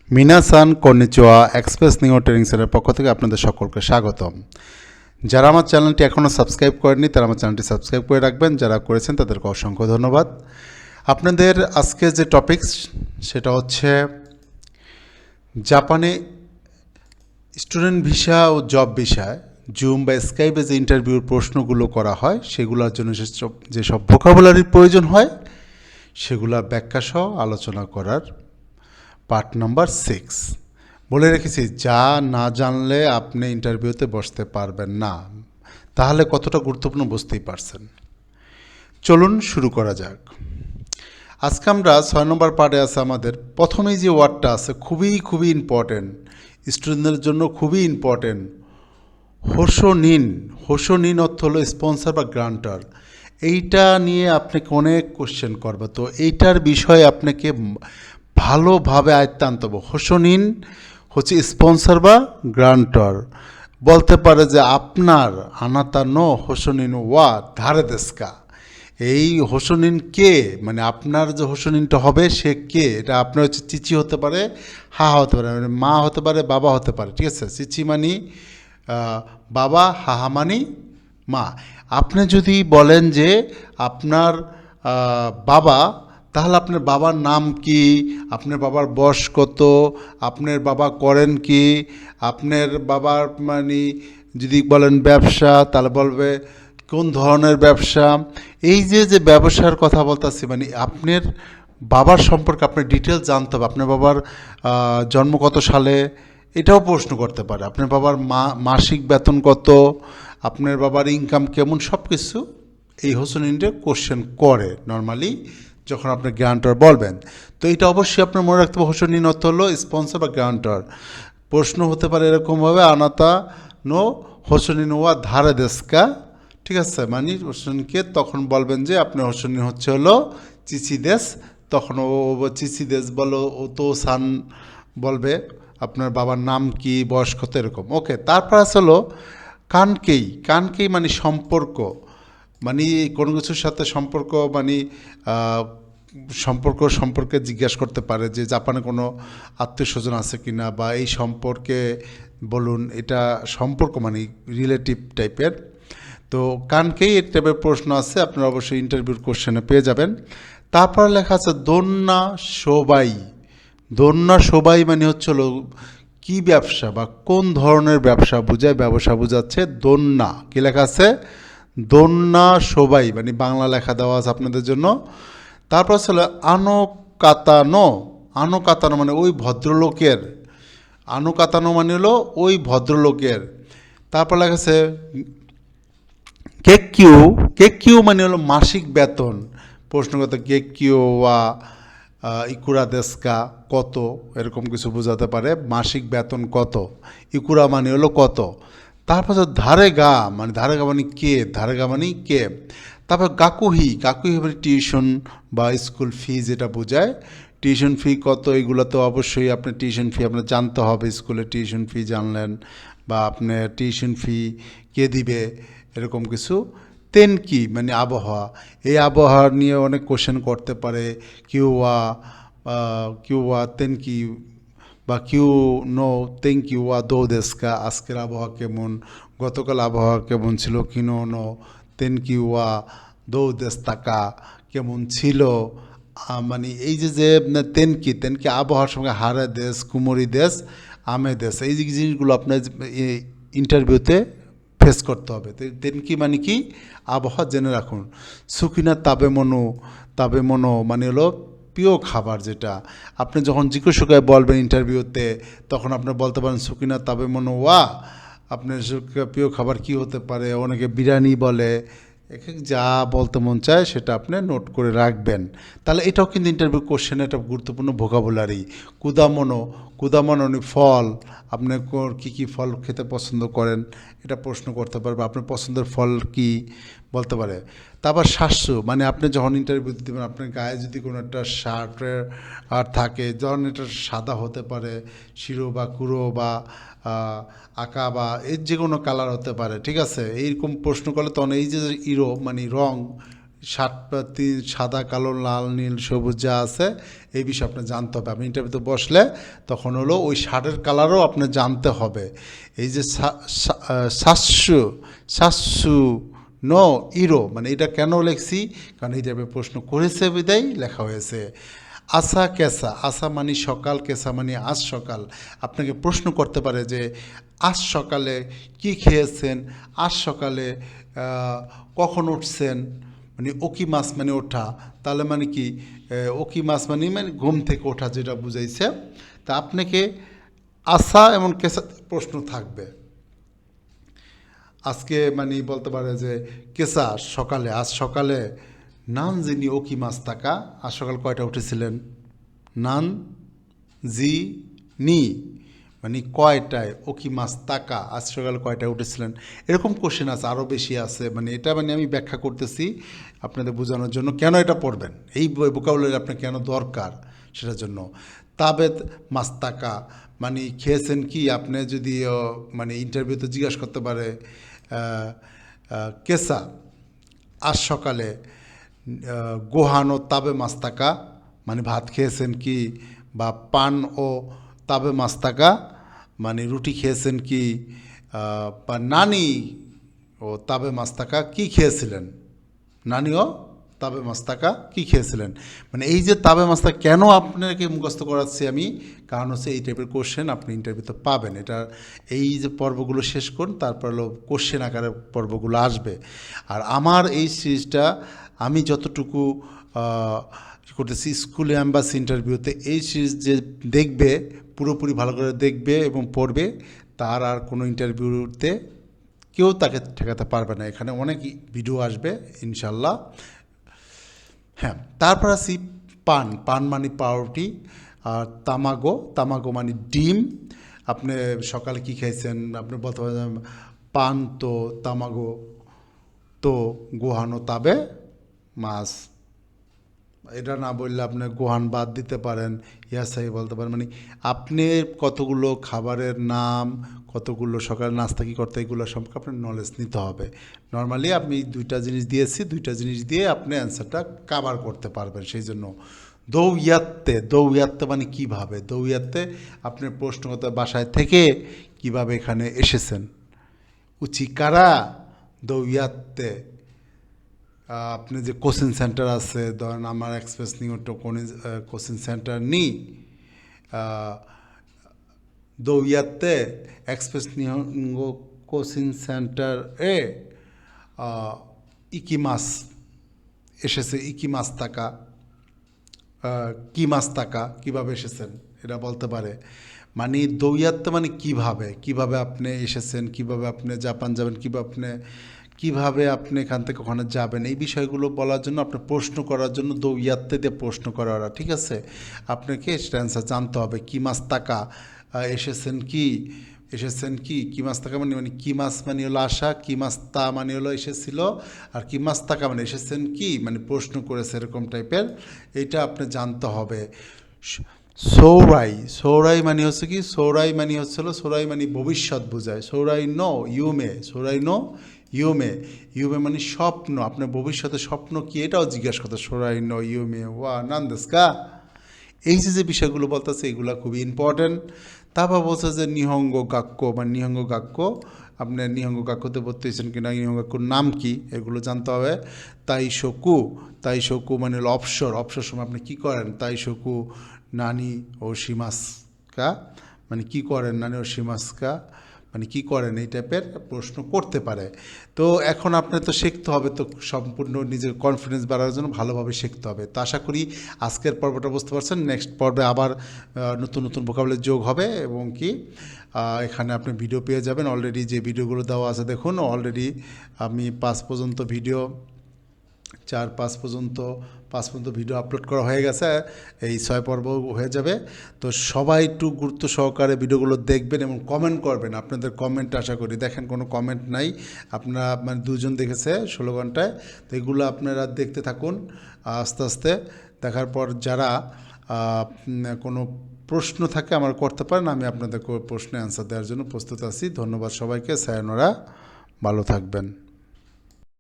মিনাসান konnichiwa express নিও training সেন্টারের পক্ষ থেকে আপনাদের সকলকে স্বাগতম। যারা আমার চ্যানেলটি এখনও সাবস্ক্রাইব করেননি তারা আমার চ্যানেলটি সাবস্ক্রাইব করে রাখবেন, যারা করেছেন তাদেরকে অসংখ্য ধন্যবাদ। আপনাদের আজকে যে টপিকস সেটা হচ্ছে জাপানে স্টুডেন্ট ভিসা ও জব ভিসায় জুম বা স্কাইপে যে ইন্টারভিউর প্রশ্নগুলো করা হয় সেগুলোর জন্য যেসব ভোকাবুলারির প্রয়োজন হয় সেগুলোর ব্যাখ্যা সহ আলোচনা করার পার্ট নাম্বার 6। বলে রেখেছি, যা না জানলে আপনি ইন্টারভিউতে বসতে পারবেন না। তাহলে কতটা গুরুত্বপূর্ণ বুঝতেই পারছেন। চলুন শুরু করা যাক। আজকে আমরা 6 নম্বর পার্টে আছে আমাদের প্রথমেই যে ওয়ার্ডটা আছে খুবই ইম্পর্টেন্ট, স্টুডেন্টদের জন্য খুবই ইম্পর্টেন্ট। হোসোনিন। হোসোনিন অর্থ হলো স্পন্সর বা গ্রান্টার। এইটা নিয়ে আপনাকে অনেক কোশ্চেন করবে, তো এইটার বিষয়ে আপনাকে ভালোভাবে আয়ত্তে আনতে হবে। হোসোনিন হচ্ছে স্পন্সর বা গ্রান্টার। বলতে পারে যে আপনার আনাতা নো হোসোনিন ওয়া ধারে দেশকা। এই হোসোনিন কে, মানে আপনার যে হোসোনিনটা হবে সে কে, এটা আপনার হচ্ছে চিচি হতে পারে, হা হতে পারে, মানে মা হতে পারে, বাবা হতে পারে। ঠিক আছে, চিচি মানি বাবা, হাহা মানি মা। আপনি যদি বলেন যে আপনার বাবা, তাহলে আপনার বাবার নাম কি, আপনার বাবার বয়স কত, আপনার বাবা করেন কি, আপনার বাবার মানে যদি বলেন ব্যবসা তাহলে বলবে কোন ধরনের ব্যবসা। এই যে ব্যবসার কথা বলতেছি, মানে আপনার বাবার সম্পর্কে আপনার ডিটেলস জানতে হবে। আপনার বাবার জন্ম কত সালে, এটাও প্রশ্ন করতে পারে। আপনার বাবার মাসিক বেতন কত, আপনার বাবার ইনকাম কেমন, সব কিছু এই হোসেনিনটা কোশ্চেন করে নর্মালি যখন আপনি গ্রান্টার বলবেন। তো এটা অবশ্যই আপনার মনে রাখতে হবে। হোসেনিন অর্থ হলো স্পন্সর বা গ্রান্টার। প্রশ্ন হতে পারে এরকমভাবে, আনাতা নো হোসেনিন ওয়া ধারে দেশকা। ঠিক আছে, মানে হোসেনকে তখন বলবেন যে আপনার হোসেনিন হচ্ছে হলো চিচি দেশ। তখন ও চিচি দেশ বলো, ও তো সান বলবে আপনার বাবার নাম কি, বয়স কত, এরকম। ওকে, তারপর আসলো কানকেই। কানকেই মানে সম্পর্ক, মানে কোনো কিছুর সাথে সম্পর্ক, মানে সম্পর্কে জিজ্ঞাসা করতে পারে যে জাপানে কোনো আত্মীয় স্বজন আছে কি না, বা এই সম্পর্কে বলুন, এটা সম্পর্ক মানে রিলেটিভ টাইপের। তো কানকেই এই টাইপের প্রশ্ন আছে, আপনারা অবশ্যই ইন্টারভিউর কোশ্চেনে পেয়ে যাবেন। তারপর লেখা আছে দোন্না সোবাই। দোন্না সোবাই মানে হচ্ছে হলো কী ব্যবসা বা কোন ধরনের ব্যবসা বোঝায়, ব্যবসা বোঝাচ্ছে দোন্না। কী লেখা আছে? দোন্না সোবাই, মানে বাংলা লেখা দেওয়া আছে আপনাদের জন্য। তারপর ছিল আনো কাতানো। আনো কাতানো মানে ওই ভদ্রলোকের। আনো কাতানো মানে হলো ওই ভদ্রলোকের। তারপর লেখা আছে কেকিউ। কেকিউ মানে হলো মাসিক বেতন। প্রশ্নগত কেকিউ ওয়া ইকুরা দেশকা কত, এরকম কিছু বোঝাতে পারে। মাসিক বেতন কত, ইকুরা মানে হলো কত। তারপর ধারে গা, মানে ধারে গা মানে কে, ধারে গা মানে কে। তারপর গাকুহি। গাকুহি মানে টিউশন বা স্কুল ফি, যেটা বোঝায় টিউশন ফি কত। এগুলো তো অবশ্যই আপনার টিউশন ফি আপনার জানতে হবে। স্কুলে টিউশন ফি জানলেন, বা আপনার টিউশন ফি কে দিবে, এরকম কিছু। তেনকি মানে আবহাওয়া। এই আবহাওয়া নিয়ে অনেক কোশ্চেন করতে পারে। কিউয়া তেনকি বা কিউ নো তেনকি ওয়া দো দেশকা। আজকের আবহাওয়া কেমন, গতকাল আবহাওয়া কেমন ছিল, কিনো নো তেনকি ওয়া দো দেশ তাকা কেমন ছিল। মানে এই যে তেনকি তেনকি আবহাওয়ার সঙ্গে হারে দেশ, কুমোরি দেশ, আমে দেশ, এই যে জিনিসগুলো আপনার ইন্টারভিউতে ফেস করতে হবে। তেনকি মানে কি, আবহাওয়া জেনে রাখুন। সুকিনা তাবে মনো মানে হলো প্রিয় খাবার। যেটা আপনি যখন জিজ্ঞাসা বলবেন ইন্টারভিউতে, তখন আপনি বলতে পারেন সুকিনা তাবে মনো ওয়া। আপনার প্রিয় খাবার কি হতে পারে? অনেকে বিরিয়ানি বলে। যা বলতে মন চায় সেটা আপনি নোট করে রাখবেন। তাহলে এটাও কিন্তু ইন্টারভিউ কোশ্চেন, একটা গুরুত্বপূর্ণ ভোকাবুলারি। কুদামনো ফল। আপনি কী ফল খেতে পছন্দ করেন, এটা প্রশ্ন করতে পারবে। আপনার পছন্দের ফল কি বলতে পারে। তারপর শাস্য, মানে আপনি যখন ইন্টারভিউ দিতে পারেন, আপনার গায়ে যদি কোনো একটা শার্টের আর থাকে, যখন এটা সাদা হতে পারে, শিরো বা কুরো বা আঁকা, বা এর যে কোনো কালার হতে পারে। ঠিক আছে, এইরকম প্রশ্ন করলে তখন এই যে ইরো মানে রং, শার্ট সাদা কালো লাল নীল সবুজ যা আছে এই বিষয়ে আপনার জানতে হবে। আপনি ইন্টারভিউতে বসলে তখন হলো ওই শার্টের কালারও আপনার জানতে হবে। এই যে সাসু সাসু নো ইরো মানে এটা কেন লিখছি, কারণ এই টাইপের প্রশ্ন করেছে বিদায় লেখা হয়েছে। আসা কেসা, আসা মানে সকাল, কেসা মানে আজ সকাল। আপনাকে প্রশ্ন করতে পারে যে আজ সকালে কি খেয়েছেন, আজ সকালে কখন উঠছেন, মানে ওকি মাস মানে ওঠা, তাহলে মানে কি ওকি মাস মানে মানে ঘুম থেকে ওঠা যেটা বুঝাইছে। তা আপনাকে আসা এবং কেসা প্রশ্ন থাকবে। আজকে মানে বলতে পারে যে কেসা সকালে, আজ সকালে নান যিনি ওকি মাস তাকা, আজ সকাল কয়টা উঠেছিলেন, নান জি নি মানে কয়টায়, ওকি মাস তাকা আজ সকাল কয়টায় উঠেছিলেন। এরকম কোশ্চেন আছে, আরও বেশি আছে। মানে এটা মানে আমি ব্যাখ্যা করতেছি আপনাদের বোঝানোর জন্য কেন এটা পড়বেন, এই ভোকাবুলারি আপনার কেন দরকার সেটার জন্য। তাবেদ মাস্তাকা মানে খেয়েছেন কি, আপনি যদি মানে ইন্টারভিউতে জিজ্ঞাসা করতে পারে কেসা আজ সকালে গোহানো তাবে মাস্তাকা মানে ভাত খেয়েছেন কি, বা পান ও তাবে মাস্তাকা মানে রুটি খেয়েছেন কি, বা নানি ও তাবে মাস্তাকা কি খেয়েছিলেন, নানিও তাবে মাস্তাকা কি খেয়েছিলেন। মানে এই যে তাবে মাস্তাকা কেন আপনাকে মুখস্থ করাচ্ছি আমি, কারণ হচ্ছে এই টাইপের কোশ্চেন আপনি ইন্টারভিউতে পাবেন। এটা এই যে পর্বগুলো শেষ করুন, তারপর হলো কোশ্চেন আকারে পর্বগুলো আসবে। আর আমার এই সিরিজটা আমি যতটুকু করতেছি স্কুলে অ্যাম্বাসি ইন্টারভিউতে, এই সিরিজ যে দেখবে পুরোপুরি ভালো করে দেখবে এবং পড়বে, তার আর কোনো ইন্টারভিউতে কেউ তাকে ঠেকাতে পারবে না। এখানে অনেক ভিডিও আসবে ইনশাল্লাহ। হ্যাঁ, তারপর আসি পান, পান মানে পাউরুটি। আর তামাগো, তামাগো মানে ডিম। আপনি সকালে কি খাইছেন, আপনি বলতে পারেন পান তো তামাগো তো গোহানো তাবে মাছ। এটা না বললে আপনি গোহান বাদ দিতে পারেন, ইয়াসাই বলতে পারেন। মানে আপনি কতগুলো খাবারের নাম, কতগুলো সকালে নাস্তা কী করতে, এগুলো সম্পর্কে আপনার নলেজ নিতে হবে। নর্মালি আমি দুইটা জিনিস দিয়েছি, দুইটা জিনিস দিয়ে আপনি অ্যান্সারটা কাভার করতে পারবেন। সেই জন্য দৌয়াত্তে, দৌয়াত্তে মানে কীভাবে, দৌয়াত্তে আপনি প্রশ্নগত বাসায় থেকে কিভাবে এখানে এসেছেন। উচিকারা দৌয়াত্তে আপনি যে কোচিং সেন্টার আছে, ধরেন আমার এক্সপ্রেস নিউটো কোচিং সেন্টার নি দৌয়াতে এক্সপ্রেস নিহঙ্গো কোচিং সেন্টার এ ইকি মাস এসেছে, ইকি মাস টাকা কি মাস টাকা কীভাবে এসেছেন এটা বলতে পারে। মানে দৌয়াত্তে মানে কিভাবে, কিভাবে আপনি এসেছেন, কিভাবে আপনি জাপান যাবেন, কিভাবে আপনি এখান থেকে ওখানে যাবেন, এই বিষয়গুলো বলার জন্য আপনার প্রশ্ন করার জন্য দৌয়াত্তে দিয়ে প্রশ্ন করা, ঠিক আছে। আপনাকে সেটা অ্যান্সার জানতে হবে। কি মাস টাকা এসেছেন কি, এসেছেন কি, কি মাস টাকা মানে মানে কি মাস মানে হলো আসা, কি মাস তা মানে হলো এসেছিল, আর কি মাস টাকা মানে এসেছেন কি মানে প্রশ্ন করেছে এরকম টাইপের, এইটা আপনি জানতে হবে। সৌরাই, সৌরাই মানে হচ্ছে কি, সৌরাই মানে হচ্ছিল, সৌরাই মানে ভবিষ্যৎ বোঝায়। সৌরাই নো ইউমে, সৌরাই নো ইউমে, ইউমে মানে স্বপ্ন, আপনার ভবিষ্যতে স্বপ্ন কি এটাও জিজ্ঞাসা করতে। সৌরাই নো ইউমে ওয়া নান্দেস্কা, এই যে বিষয়গুলো বলতেছে এগুলো খুবই ইম্পর্ট্যান্ট। তারপর বলছে যে নিহঙ্গ গাক্য মানে নিহঙ্গ গাক্য, আপনি নিহঙ্গ গাক্যতে ভর্তি হয়েছেন কিনা, নিহঙ্গ গাক্যর নাম কি এগুলো জানতে হবে। তাই শকু, তাই শকু মানে হলো অবসর, অবসর সময় আপনি কী করেন। তাই শকু নানি ও সীমাস্কা মানে কী করেন, নানি ও সীমাস্কা মানে কী করেন, এই টাইপের প্রশ্ন করতে পারে। তো এখন আপনার তো শিখতে হবে, তো সম্পূর্ণ নিজের কনফিডেন্স বাড়ানোর জন্য ভালোভাবে শিখতে হবে। তো আশা করি আজকের পর্বটা বুঝতে পারছেন। নেক্সট পর্বে আবার নতুন নতুন ভোকাবুলারি যোগ হবে, এবং কি এখানে আপনি ভিডিও পেয়ে যাবেন। অলরেডি যে ভিডিওগুলো দেওয়া আছে দেখুন, অলরেডি আমি 5 পর্যন্ত ভিডিও, 4-5 পর্যন্ত ভিডিও আপলোড করা হয়ে গেছে, এই 6 পর্ব হয়ে যাবে। তো সবাই একটু গুরুত্ব সহকারে ভিডিওগুলো দেখবেন এবং কমেন্ট করবেন। আপনাদের কমেন্ট আশা করি, দেখেন কোনো কমেন্ট নাই, আপনারা মানে 2 জন দেখেছে 16 ঘন্টায়। তো এগুলো আপনারা দেখতে থাকুন আস্তে আস্তে। দেখার পর যারা কোনো প্রশ্ন থাকে আমার করতে পারেন, আমি আপনাদের প্রশ্নে অ্যান্সার দেওয়ার জন্য প্রস্তুত আছি। ধন্যবাদ সবাইকে, সায়নরা, ভালো থাকবেন।